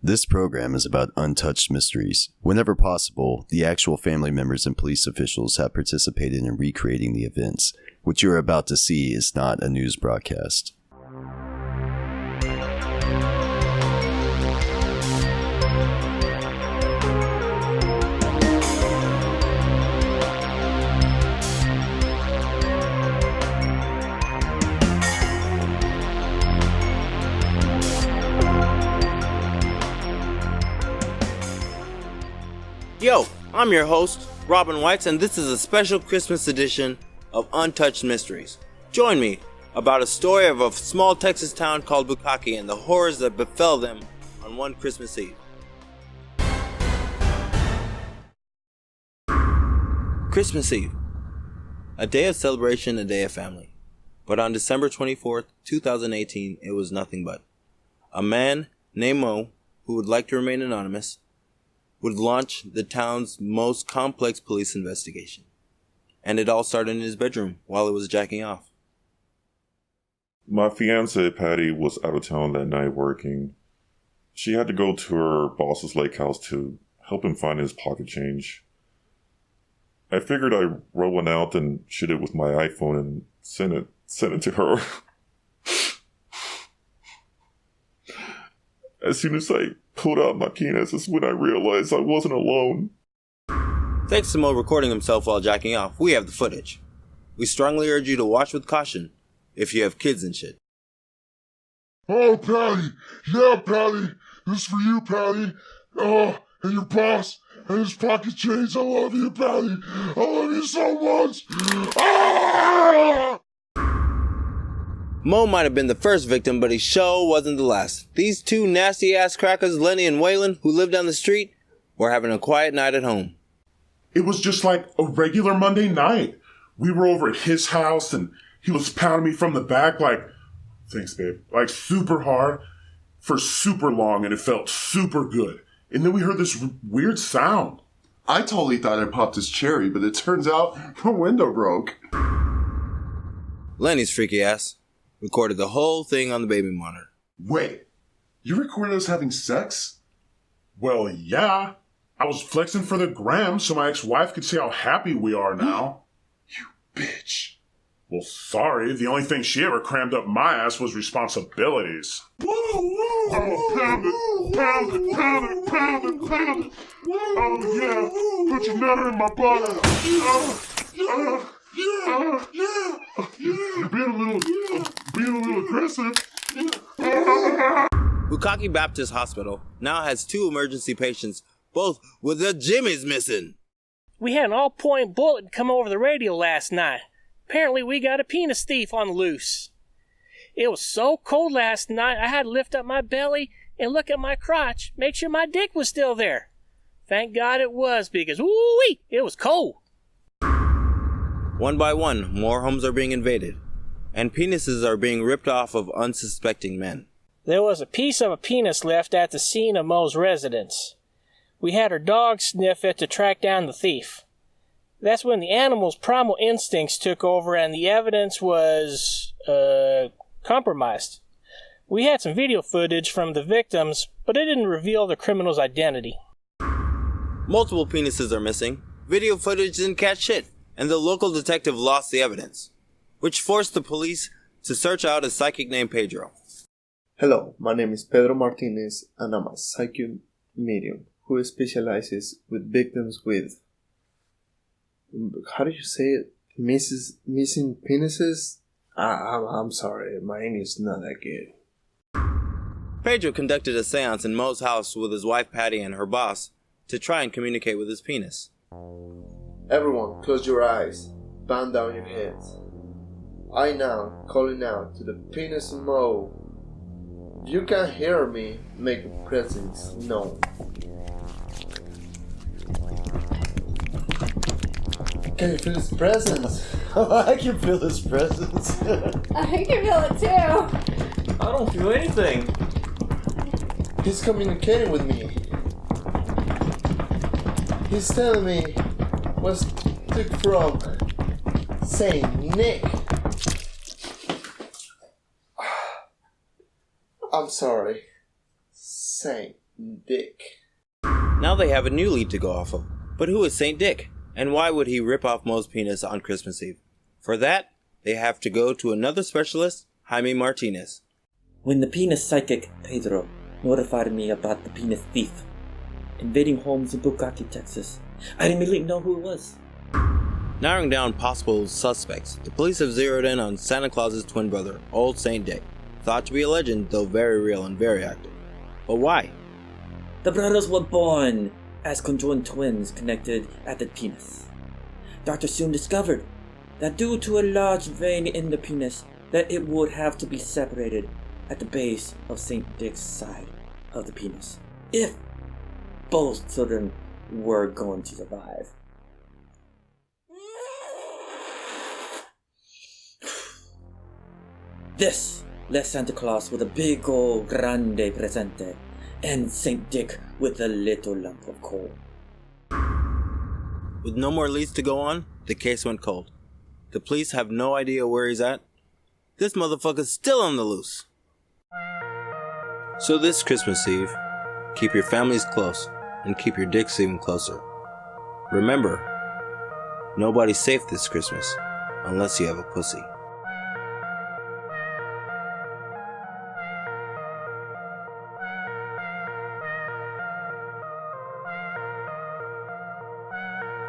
This program is about untouched mysteries. Whenever possible, the actual family members and police officials have participated in recreating the events. What you are about to see is not a news broadcast. Yo, I'm your host, Robin Weitz, and this is a special Christmas edition of Untouched Mysteries. Join me about a story of a small Texas town called Bukkake and the horrors that befell them on one Christmas Eve. Christmas Eve. A day of celebration, a day of family. But on December 24th, 2018, it was nothing but. A man named Mo, who would like to remain anonymous, would launch the town's most complex police investigation. And it all started in his bedroom while he was jacking off. My fiancée, Patty, was out of town that night working. She had to go to her boss's lake house to help him find his pocket change. I figured I'd roll one out and shoot it with my iPhone and send it to her. As soon as I pulled out my penis is when I realized I wasn't alone. Thanks to Mo recording himself while jacking off, we have the footage. We strongly urge you to watch with caution if you have kids and shit. Oh, Patty! Yeah, Patty! This is for you, Patty! Oh, and your boss, and his pocket change. I love you, Patty! I love you so much! Ah! Mo might have been the first victim, but he sure wasn't the last. These two nasty-ass crackers, Lenny and Waylon, who lived down the street, were having a quiet night at home. It was just like a regular Monday night. We were over at his house, and he was pounding me from the back like, thanks, babe, like super hard for super long, and it felt super good. And then we heard this weird sound. I totally thought I popped his cherry, but it turns out the window broke. Lenny's freaky ass recorded the whole thing on the baby monitor. Wait, you recorded us having sex? Well, yeah. I was flexing for the gram so my ex-wife could see how happy we are now. You bitch. Well, sorry. The only thing she ever crammed up my ass was responsibilities. Oh, pound it, pound it, pound it, pound it, pound it. Oh, yeah. Put your nutter in my butt. You're being a little aggressive. Bukkake Baptist Hospital now has 2 emergency patients, both with their jimmies missing. We had an all-point bulletin come over the radio last night. Apparently we got a penis thief on the loose. It was so cold last night I had to lift up my belly and look at my crotch, make sure my dick was still there. Thank God it was, because ooh-wee, it was cold. One by one, more homes are being invaded, and penises are being ripped off of unsuspecting men. There was a piece of a penis left at the scene of Mo's residence. We had our dog sniff it to track down the thief. That's when the animal's primal instincts took over and the evidence was, compromised. We had some video footage from the victims, but it didn't reveal the criminal's identity. Multiple penises are missing, video footage didn't catch shit, and the local detective lost the evidence, which forced the police to search out a psychic named Pedro. Hello, my name is Pedro Martinez and I'm a psychic medium who specializes with victims with, how do you say it, missing penises? I'm sorry, my English is not that good. Pedro conducted a seance in Mo's house with his wife Patty and her boss to try and communicate with his penis. Everyone, close your eyes, bend down your heads. I now calling out to the penis Mo. If you can hear me, make your presence known. Can you feel his presence? I can feel his presence. I can feel it too. I don't feel anything. He's communicating with me. He's telling me what's took from Saint Nick. I'm sorry. Saint Dick. Now they have a new lead to go off of. But who is Saint Dick? And why would he rip off Mo's penis on Christmas Eve? For that, they have to go to another specialist, Jaime Martinez. When the penis psychic Pedro notified me about the penis thief invading homes in Bukaki, Texas, I didn't immediately know who it was. Narrowing down possible suspects, the police have zeroed in on Santa Claus's twin brother, Old Saint Dick, thought to be a legend, though very real and very active. But why? The brothers were born as conjoined twins connected at the penis. Doctors soon discovered that due to a large vein in the penis, that it would have to be separated at the base of Saint Dick's side of the penis, if both children were going to survive. This left Santa Claus with a big ol' grande presente, and Saint Dick with a little lump of coal. With no more leads to go on, the case went cold. The police have no idea where he's at. This motherfucker's still on the loose. So this Christmas Eve, keep your families close and keep your dicks even closer. Remember, nobody's safe this Christmas unless you have a pussy.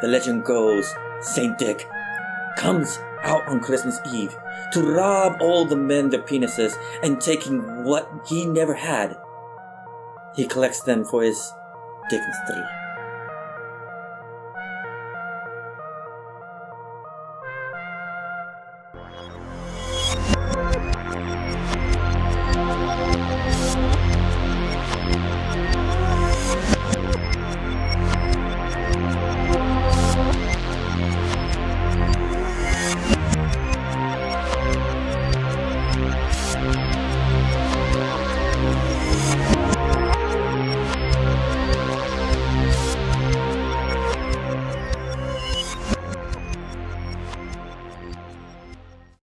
The legend goes, Saint Dick comes out on Christmas Eve to rob all the men their penises, and taking what he never had, he collects them for his Dickmas tree.